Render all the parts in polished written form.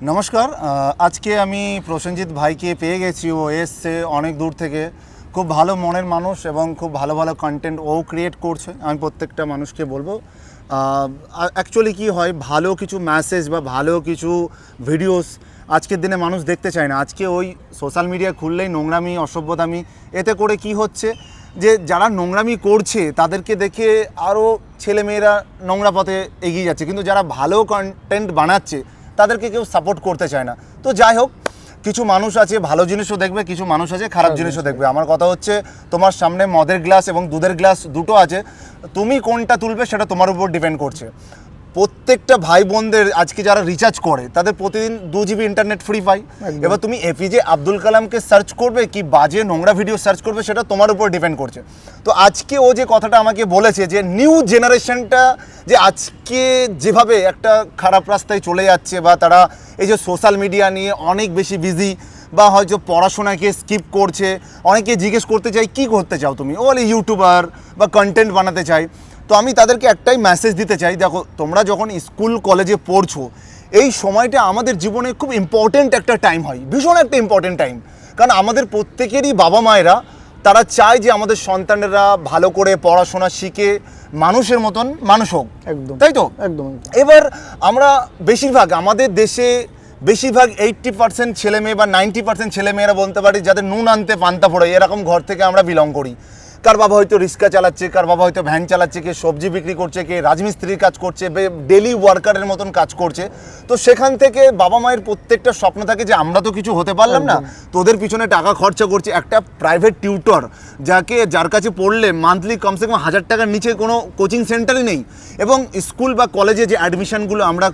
নমস্কার। আজকে আমি প্রসেনজিৎ ভাইকে পেয়ে গেছি। ও এসছে অনেক দূর থেকে, খুব ভালো মনের মানুষ এবং খুব ভালো ভালো কন্টেন্ট ও ক্রিয়েট করছে। আমি প্রত্যেকটা মানুষকে বলবো অ্যাকচুয়ালি কী হয়, ভালো কিছু মেসেজ বা ভালো কিছু ভিডিওস আজকের দিনে মানুষ দেখতে চায় না। আজকে ওই সোশ্যাল মিডিয়া খুললেই নোংরামি, অসভ্যতামি। এতে করে কি হচ্ছে যে যারা নোংরামি করছে তাদেরকে দেখে আরও ছেলেমেয়েরা নোংরা পথে এগিয়ে যাচ্ছে, কিন্তু যারা ভালো কন্টেন্ট বানাচ্ছে তাদেরকে কেউ সাপোর্ট করতে চায় না। তো যাই হোক, কিছু মানুষ আছে ভালো জিনিসও দেখবে, কিছু মানুষ আছে খারাপ জিনিসও দেখবে। আমার কথা হচ্ছে, তোমার সামনে মদের গ্লাস এবং দুধের গ্লাস দুটো আছে, তুমি কোনটা তুলবে সেটা তোমার উপর ডিপেন্ড করছে। প্রত্যেকটা ভাই বোনদের আজকে যারা রিচার্জ করে তাদের প্রতিদিন 2 GB ইন্টারনেট ফ্রি পাই। এবার তুমি এপিজে আব্দুল কালামকে সার্চ করবে কি বাজে নোংরা ভিডিও সার্চ করবে সেটা তোমার উপর ডিপেন্ড করছে। তো আজকে ও যে কথাটা আমাকে বলেছে যে নিউ জেনারেশনটা যে আজকে যেভাবে একটা খারাপ রাস্তায় চলে যাচ্ছে, বা তারা এই যে সোশ্যাল মিডিয়া নিয়ে অনেক বেশি বিজি, বা হয়তো পড়াশোনাকে স্কিপ করছে। অনেকে জিজ্ঞেস করতে চাই কী করতে চাও তুমি, ও বলে ইউটিউবার বা কন্টেন্ট বানাতে চাই। তো আমি তাদেরকে একটাই মেসেজ দিতে চাই, দেখো তোমরা যখন স্কুল কলেজে পড়ছো এই সময়টা আমাদের জীবনে খুব ইম্পর্টেন্ট একটা টাইম হয়, ভীষণ একটা ইম্পর্টেন্ট টাইম। কারণ আমাদের প্রত্যেকেরই বাবা মায়েরা তারা চায় যে আমাদের সন্তানেরা ভালো করে পড়াশোনা শিখে মানুষের মতন মানুষ হোক, একদম তাই তো? একদম। এবার আমরা বেশিরভাগ আমাদের দেশে বেশিরভাগ 80% ছেলেমেয়ে বা 90% ছেলেমেয়েরা বলতে পারি যাদের নুন আনতে পান্তা ফোড়ে, এরকম ঘর থেকে আমরা বিলং করি। কার বাবা হয়তো রিক্সা চালাচ্ছে, কার বাবা হয়তো ভ্যান চালাচ্ছে, কে সবজি বিক্রি করছে, কে রাজমিস্ত্রির কাজ করছে, ডেলি ওয়ার্কারের মতন কাজ করছে। তো সেখান থেকে বাবা মায়ের প্রত্যেকটা স্বপ্ন থাকে যে আমরা তো কিছু হতে পারলাম না, তোদের পিছনে টাকা খরচা করছে। একটা প্রাইভেট টিউটর যার কাছে পড়লে মান্থলি কমসে কম 1000 টাকার নিচে কোনো কোচিং সেন্টারই নেই। এবং স্কুল বা কলেজে যে অ্যাডমিশনগুলো আমরা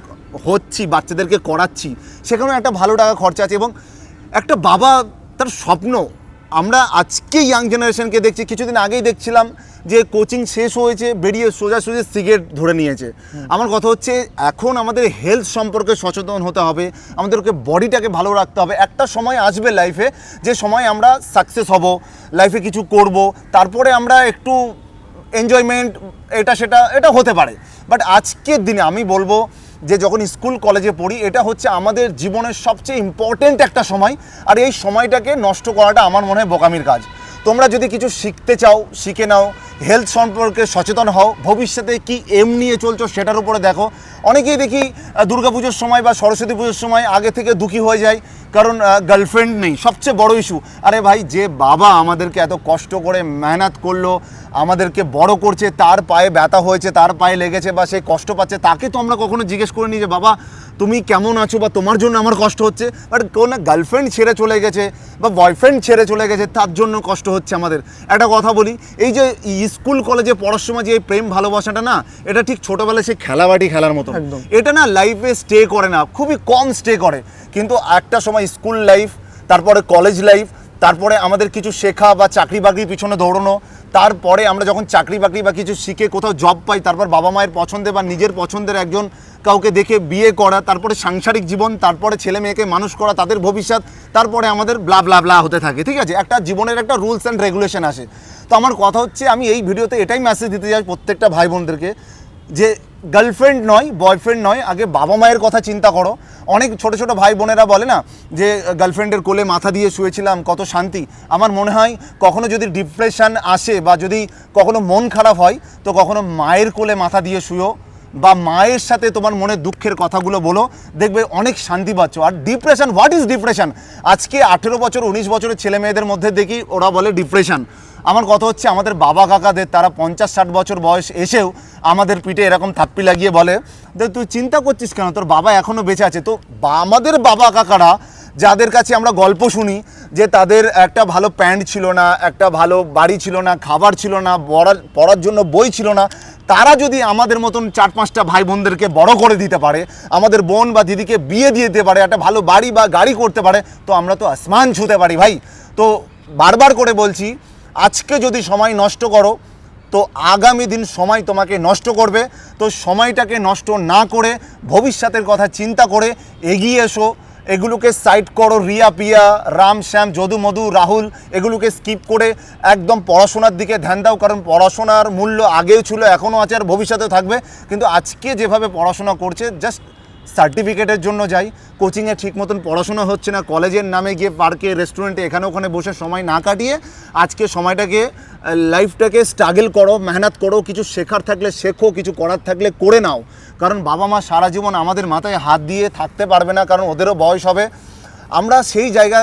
হচ্ছি, বাচ্চাদেরকে করাচ্ছি, সেখানেও একটা ভালো টাকা খরচা আছে। এবং একটা বাবা তার স্বপ্ন, আমরা আজকে ইয়াং জেনারেশনকে দেখছি, কিছুদিন আগেই দেখছিলাম যে কোচিং শেষ হয়েছে, বেরিয়ে সোজাসুজি সিগারেট ধরে নিয়েছে। আমার কথা হচ্ছে এখন আমাদের হেলথ সম্পর্কে সচেতন হতে হবে, আমাদেরকে বডিটাকে ভালো রাখতে হবে। একটা সময় আসবে লাইফে যে সময় আমরা সাকসেস হব, লাইফে কিছু করব, তারপরে আমরা একটু এনজয়মেন্ট এটা হতে পারে। বাট আজকের দিনে আমি বলবো যে যখন স্কুল কলেজে পড়ি এটা হচ্ছে আমাদের জীবনের সবচেয়ে ইম্পর্টেন্ট একটা সময়, আর এই সময়টাকে নষ্ট করাটা আমার মনে হয় বোকামির কাজ। তোমরা যদি কিছু শিখতে চাও শিখে নাও, হেলথ সম্পর্কে সচেতন হও, ভবিষ্যতে কি এম নিয়ে চলছো সেটার উপরে দেখো। অনেকেই দেখি দুর্গাপুজোর সময় বা সরস্বতী পুজোর সময় আগে থেকে দুঃখী হয়ে যায় কারণ গার্লফ্রেন্ড নেই, সবচেয়ে বড় ইস্যু। আরে ভাই, যে বাবা আমাদেরকে এত কষ্ট করে মেহনত করলো, আমাদেরকে বড় করছে, তার পায়ে ব্যথা হয়েছে, তার পায়ে লেগেছে বা সে কষ্ট পাচ্ছে, তাকে তো আমরা কখনো জিজ্ঞেস করিনি যে বাবা তুমি কেমন আছো বা তোমার জন্য আমার কষ্ট হচ্ছে। বাট কোনো গার্লফ্রেন্ড ছেড়ে চলে গেছে বা বয়ফ্রেন্ড ছেড়ে চলে গেছে, তার জন্য কষ্ট হচ্ছে আমাদের। একটা কথা বলি, এই যে স্কুল কলেজে পড়ার সময় যে এই প্রেম ভালোবাসাটা না, এটা ঠিক ছোটোবেলায় সে খেলাবাটি খেলার মতো। এটা না লাইফে স্টে করে না, খুবই কম স্টে করে। কিন্তু একটা সময় স্কুল লাইফ, তারপরে কলেজ লাইফ, তারপরে আমাদের কিছু শেখা বা চাকরি বাকরির পিছনে দৌড়ানো, তারপরে আমরা যখন চাকরি বাকরি বা কিছু শিখে কোথাও জব পাই, তারপর বাবা মায়ের পছন্দে বা নিজের পছন্দের একজন কাউকে দেখে বিয়ে করা, তারপরে সাংসারিক জীবন, তারপরে ছেলে মেয়েকে মানুষ করা, তাদের ভবিষ্যৎ, তারপরে আমাদের ব্লা ব্লা ব্লা হতে থাকে। ঠিক আছে, একটা জীবনের একটা রুলস অ্যান্ড রেগুলেশন আসে। তো আমার কথা হচ্ছে, আমি এই ভিডিওতে এটাই মেসেজ দিতে চাই প্রত্যেকটা ভাই বোনদেরকে যে গার্লফ্রেন্ড নয়, বয়ফ্রেন্ড নয়, আগে বাবা মায়ের কথা চিন্তা করো। অনেক ছোটো ছোটো ভাই বোনেরা বলে না যে গার্লফ্রেন্ডের কোলে মাথা দিয়ে শুয়েছিলাম, কত শান্তি। আমার মনে হয় কখনো যদি ডিপ্রেশন আসে বা যদি কখনো মন খারাপ হয়, তো কখনো মায়ের কোলে মাথা দিয়ে শুয়ো বা মায়ের সাথে তোমার মনের দুঃখের কথাগুলো বলো, দেখবে অনেক শান্তি পাচ্ছ। আর ডিপ্রেশন, হোয়াট ইজ ডিপ্রেশন? আজকে 18 বছর 19 বছরের ছেলে মেয়েদের মধ্যে দেখি ওরা বলে ডিপ্রেশন। আমার কথা হচ্ছে আমাদের বাবা কাকাদের, তারা 50-60 বছর বয়স এসেও আমাদের পিঠে এরকম থাপ্পি লাগিয়ে বলে যে তুই চিন্তা করছিস কেন, তোর বাবা এখনও বেঁচে আছে। তো আমাদের বাবা কাকারা যাদের কাছে আমরা গল্প শুনি যে তাদের একটা ভালো প্যান্ট ছিল না, একটা ভালো বাড়ি ছিল না, খাবার ছিল না, পড়ার জন্য বই ছিল না, তারা যদি আমাদের মতন 4-5টা ভাই বোনদেরকে বড় করে দিতে পারে, আমাদের বোন বা দিদিকে বিয়ে দিয়ে দিতে পারে, একটা ভালো বাড়ি বা গাড়ি করতে পারে, তো আমরা তো আসমান ছুঁতে পারি ভাই। তো বারবার করে বলছি, আজকে যদি সময় নষ্ট করো তো আগামী দিন সময় তোমাকে নষ্ট করবে। তো সময়টাকে নষ্ট না করে ভবিষ্যতের কথা চিন্তা করে এগিয়ে এসো। এগুলোকে সাইড করো, রিয়া পিয়া, রাম শ্যাম, যদু মধু, রাহুল, এগুলোকে স্কিপ করে একদম পড়াশোনার দিকে ধ্যান দাও। কারণ পড়াশোনার মূল্য আগেও ছিল, এখনও আছে, আর ভবিষ্যতেও থাকবে। কিন্তু আজকে যেভাবে পড়াশোনা করছে, জাস্ট সার্টিফিকেটের জন্য যাই, কোচিংয়ে ঠিক মতন পড়াশোনা হচ্ছে না, কলেজের নামে গিয়ে পার্কে রেস্টুরেন্টে এখানে ওখানে বসে সময় না কাটিয়ে আজকে সময়টাকে লাইফটাকে স্ট্রাগল করো, মেহনত করো, কিছু শেখার থাকলে শেখো, কিছু করার থাকলে করে নাও। কারণ বাবা মা সারা জীবন আমাদের মাথায় হাত দিয়ে থাকতে পারবে না, কারণ ওদেরও বয়স হবে। আমরা সেই জায়গা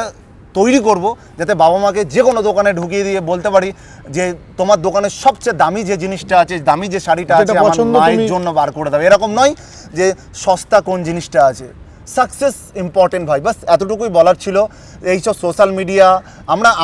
তৈরি করব যাতে বাবা মাকে যে কোনো দোকানে ঢুকিয়ে দিয়ে বলতে পারি যে তোমার দোকানের সবচেয়ে দামি যে জিনিসটা আছে, দামি যে শাড়িটা আছে আমার মায়ের জন্য বার করে দাও। এরকম নয় যে সস্তা কোন জিনিসটা আছে। সাকসেস ইম্পর্টেন্ট ভাই, বাস এতটুকুই বলার ছিল। এইসব সোশ্যাল মিডিয়া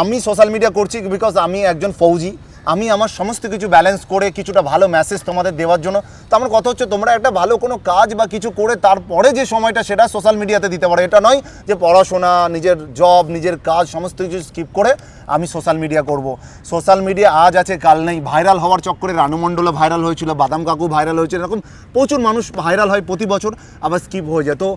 আমি সোশ্যাল মিডিয়া করছি বিকজ আমি একজন ফৌজি, আমি আমার সমস্ত কিছু ব্যালেন্স করে কিছুটা ভালো মেসেজ তোমাদের দেওয়ার জন্য। তো আমার কথা হচ্ছে তোমরা একটা ভালো কোনো কাজ বা কিছু করে তারপরে যে সময়টা সেটা সোশ্যাল মিডিয়াতে দিতে পারো। এটা নয় যে পড়াশোনা, নিজের জব, নিজের কাজ সমস্ত কিছু স্কিপ করে আমি সোশ্যাল মিডিয়া করব। সোশ্যাল মিডিয়া আজ আছে কাল নেই। ভাইরাল হওয়ার চক্করে রানু মণ্ডলও ভাইরাল হয়েছিল, বাদাম কাকু ভাইরাল হয়েছিল, এরকম প্রচুর মানুষ ভাইরাল হয় প্রতি বছর, আবার স্কিপ হয়ে যায়। তো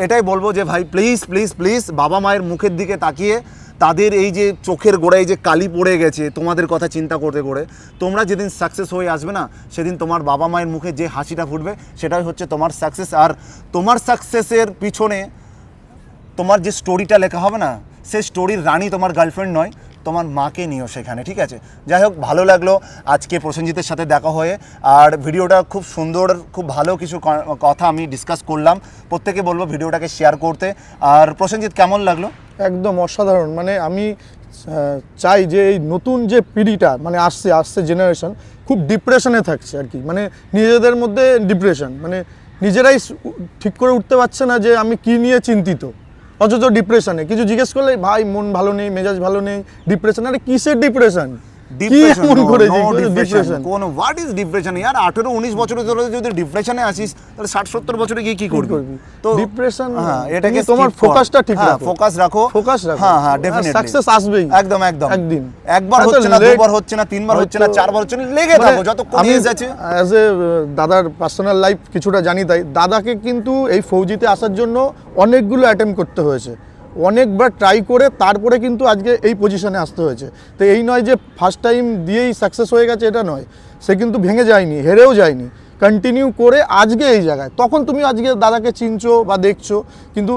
এটাই বলবো যে ভাই প্লিজ প্লিজ প্লিজ বাবা মায়ের মুখের দিকে তাকিয়ে তাদের এই যে চোখের গোড়ায় যে কালি পড়ে গেছে তোমাদের কথা চিন্তা করতে করে, তোমরা যেদিন সাকসেস হয়ে আসবে না সেদিন তোমার বাবা মায়ের মুখে যে হাসিটা ফুটবে সেটাই হচ্ছে তোমার সাকসেস। আর তোমার সাকসেসের পিছনে তোমার যে স্টোরিটা লেখা হবে না, সেই স্টোরির রানী তোমার গার্লফ্রেন্ড নয়, তোমার মাকে নিও সেখানে, ঠিক আছে? যাই হোক, ভালো লাগলো আজকে প্রসেনজিতের সাথে দেখা হয়ে। আর ভিডিওটা খুব সুন্দর, খুব ভালো কিছু কথা আমি ডিসকাস করলাম। প্রত্যেকে বলবো ভিডিওটাকে শেয়ার করতে। আর প্রসেনজিৎ কেমন লাগলো? একদম অসাধারণ। মানে আমি চাই যে এই নতুন যে পিঢ়িটা মানে আসছে জেনারেশন খুব ডিপ্রেশনে থাকছে আর কি, মানে নিজেদের মধ্যে ডিপ্রেশন, মানে নিজেরাই ঠিক করে উঠতে পারছে না যে আমি কি নিয়ে চিন্তিত, অথচ ডিপ্রেশনে। কিছু জিজ্ঞেস করলে ভাই মন ভালো নেই, মেজাজ ভালো নেই, ডিপ্রেশন। আরে কিসের ডিপ্রেশন? হোয়াট ইজ ডিপ্রেশন ইয়ার? 18-19 বছরে যদি ডিপ্রেশনে আসিস তাহলে 60-70 বছরে গিয়ে কি করবি? তো ডিপ্রেশন, হ্যাঁ, এটাকে তোমার ফোকাসটা ঠিক রাখো, ফোকাস রাখো। হ্যাঁ হ্যাঁ, ডেফিনেটলি সাকসেস আসবেই। একদম একদিন একবার হচ্ছে না, দুবার হচ্ছে না, তিনবার হচ্ছে না, চারবার হচ্ছে না, লেগে থাকো যতক্ষণ এজ আছে। অ্যাজ এ দাদার পার্সোনাল লাইফ কিছুটা জানি, তাই দাদাকে কিন্তু এই ফৌজিতে আসার জন্য অনেকগুলো অ্যাটেম্প করতে হয়েছে, অনেকবার ট্রাই করে তারপরে কিন্তু আজকে এই পজিশনে আসতে হয়েছে। তো এই নয় যে ফার্স্ট টাইম দিয়েই সাকসেস হয়ে গেছে, এটা নয়। সে কিন্তু ভেঙে যায়নি, হেরেও যায়নি, কন্টিনিউ করে আজকে এই জায়গায়। তখন তুমি আজকে দাদাকে চিনছো বা দেখছো, কিন্তু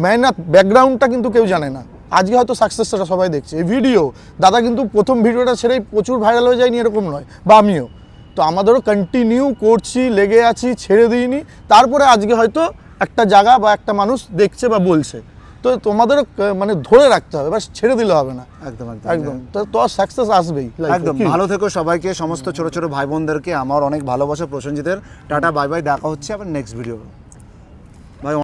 মেহনত ব্যাকগ্রাউন্ডটা কিন্তু কেউ জানে না। আজকে হয়তো সাকসেসটা সবাই দেখছে। এই ভিডিও দাদা কিন্তু প্রথম ভিডিওটা ছেড়েই প্রচুর ভাইরাল হয়ে যায়নি, এরকম নয়, বা আমিও। তো আমাদেরও কন্টিনিউ করছি, লেগে আছি, ছেড়ে দিইনি, তারপরে আজকে হয়তো একটা জায়গা বা একটা মানুষ দেখছে বা বলছে। তো তোমাদেরও মানে ধরে রাখতে হবে, বাস ছেড়ে দিলে হবে না। একদম একদম, তো সাকসেস আসবেই। একদম ভালো থেকো সবাইকে, সমস্ত ছোট ছোট ভাই বোনদেরকে আমার অনেক ভালোবাসা প্রসেনজিতের। টাটা, বাই বাই, দেখা হচ্ছে আবার নেক্সট ভিডিও।